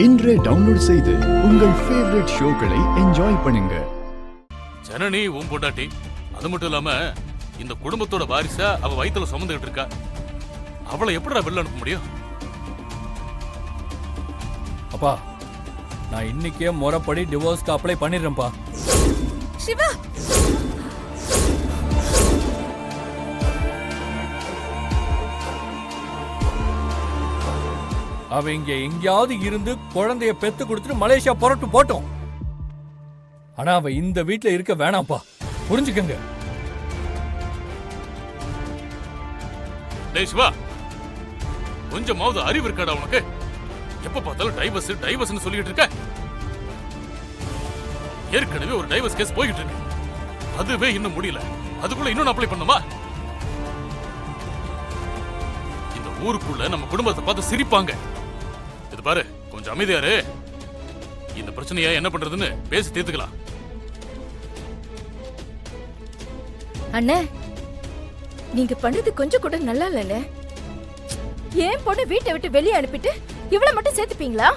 இன்றே டவுன்லோட் செய்து உங்கள் ஃபேவரட் ஷோக்களை என்ஜாய் பண்ணுங்க. ஜனனி உன் பொண்டாட்டி, அது மட்டும் இல்லாம இந்த குடும்பத்தோட வாரிசா அவ வயித்துல சுமந்துகிட்டு இருக்கா. அவளை எப்படிடா வெளில அனுப்ப முடியும்? அப்பா, நான் இன்னைக்கே முறைப்படி டிவோர்ஸ்க்கு அப்ளை பண்ணிடுறேன்ப்பா. சிவா, அவ இங்க எங்கேயாவது இருந்து குழந்தைய பெத்து கொடுத்துட்டு மலேசியா புறட்டு போட்டோம். ஆனா அவ இந்த வீட்டுல இருக்க வேணாம்ப்பா, புரிஞ்சுக்கங்க. டேய் சிவா, கொஞ்சமாவது அறிவு இருக்காடா உனக்கு? எப்ப பார்த்தாலும் டைவர்ஸ் டைவர்ஸ்னு சொல்லிட்டு இருக்க. ஏற்கனவே ஒரு டைவர்ஸ் கேஸ் போயிட்டு இருக்கு, அதுவே இன்னும் முடியல, அதுக்குள்ள இன்னொன்னு அப்ளை பண்ணுமா? இந்த ஊருக்குள்ள நம்ம குடும்பத்தை பார்த்து சிரிப்பாங்க. இது பாரு, கொஞ்சம் அமைதியாரு. இந்த பிரச்சனையா என்ன பண்றதுன்னு பேசி தீர்த்துக்கலாம். அண்ணே, நீங்க பண்றது கொஞ்சம் கூட நல்லா இல்ல. ஏன் பொண்ணு வீட்டை விட்டு வெளியே அனுப்பிட்டு இவ்வளவு மட்டும் சேர்த்துப்பீங்களா?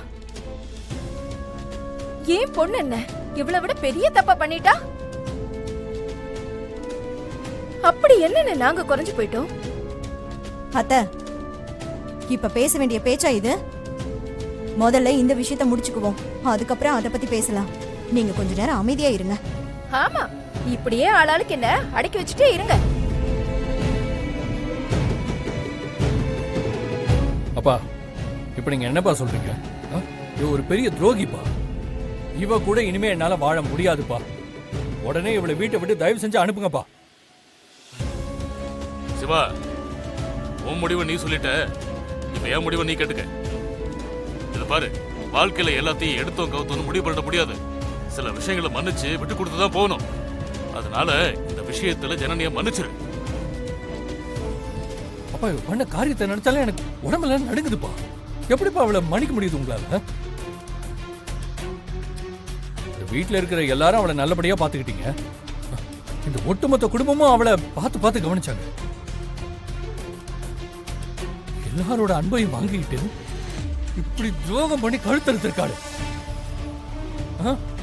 ஏன் பொண்ணு என்ன இவ்வளவு விட பெரிய தப்பா பண்ணிட்டா? அப்படி என்னன்னு நாங்க குறைஞ்சு போயிட்டோம்? அத்தை, இப்ப பேச வேண்டிய பேச்சா இது? முதல்ல இந்த விஷயத்தை முடிச்சுக்குவோம், அதுக்கப்புறம் அதை பத்தி பேசலாம். நீங்க கொஞ்ச நேரம் அமைதியா இருங்க. ஆமா, இப்படியே ஆளாளுக்கு என்ன அடக்கி வச்சுட்டே இருங்க. அப்பா, இப்ப நீங்க என்னப்பா சொல்றீங்க? இவ ஒரு பெரிய துரோகிப்பா. இவ கூட இனிமே என்னால வாழ முடியாதுப்பா. உடனே இவளை வீட்டை விட்டு தயவு செஞ்சு அனுப்புங்கப்பா. சிவா, உன் முடிவை நீ சொல்லிட்ட, இப்ப என் முடிவை நீ கேட்டுக்க. இத பாரு, வாழ்க்கையில எல்லாத்தையும் எடுத்தோம் கவுத்தோன்னு முடிவு பண்ண முடியாது. சில விஷயங்களை மன்னிச்சு விட்டு கொடுத்துதான் போகணும். அதனால இந்த விஷயத்துல ஜனனிய மன்னிச்சிரு. அப்பா, இவ பண்ண காரியத்தை நினைச்சாலே எனக்கு உடம்புல நடுங்குதுப்பா. எப்படிப்பா அவளை மன்னிக்க முடியுது உங்களால? வீட்டுல இருக்கிற எல்லாரும் அவளை நல்லபடியா பாத்துக்கிட்டீங்க. இந்த ஒட்டுமொத்த குடும்பமும் அவளை பார்த்து பார்த்து கவனிச்சாங்க. எல்லாரோட அன்பையும் வாங்கிக்கிட்டு இப்படி துரோகம் பண்ணி கழுத்தறுத்திருக்காள்.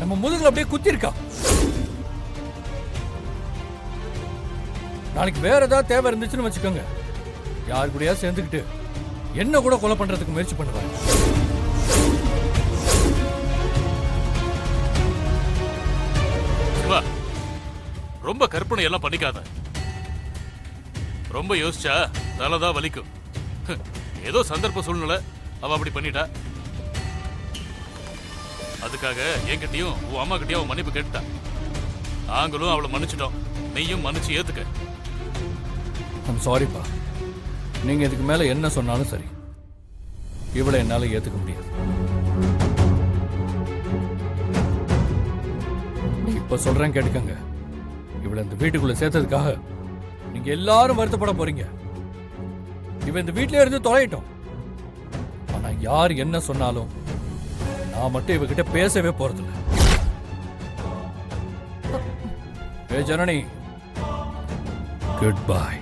நம்ம முதுகுல அப்படியே குத்தி இருக்கா. நாளைக்கு வேற ஏதாவது தேவை இருந்துச்சுன்னு வச்சுக்கோங்க, யாரு கூடயா சேர்ந்துக்கிட்டு என்ன கூட கொலை பண்றதுக்கு முயற்சி பண்ணுவாங்க. ரொம்ப கற்பனை எல்லாம் பண்ணிக்காத. ரொம்ப யோசிச்சா தலைதான் வலிக்கும். ஏதோ சந்தர்ப்ப சூழ்நிலை அவ அப்படி பண்ணிட்டா. அதுக்காக என்கிட்டயும் உன் அம்மா கிட்டயும் அவன் மன்னிப்பு கேட்டா. நாங்களும் அவளை மன்னிச்சிட்டோம், நீயும் மன்னிச்சு ஏத்துக்க. ஐம் சாரிப்பா. நீங்க இதுக்கு மேல என்ன சொன்னாலும் சரி, இவளை என்னால ஏத்துக்க முடியாது. இப்ப சொல்றேன் கேட்டுக்கங்க. இவளை இந்த வீட்டுக்குள்ள சேர்த்ததுக்காக நீங்க எல்லாரும் வருத்தப்பட போறீங்க. இவ இந்த வீட்லயே இருந்து தொலையிட்டோம். ஆனா யார் என்ன சொன்னாலும் நான் மட்டும் இவகிட்ட பேசவே போறதில்லை. ஏ ஜனனி, குட் பை.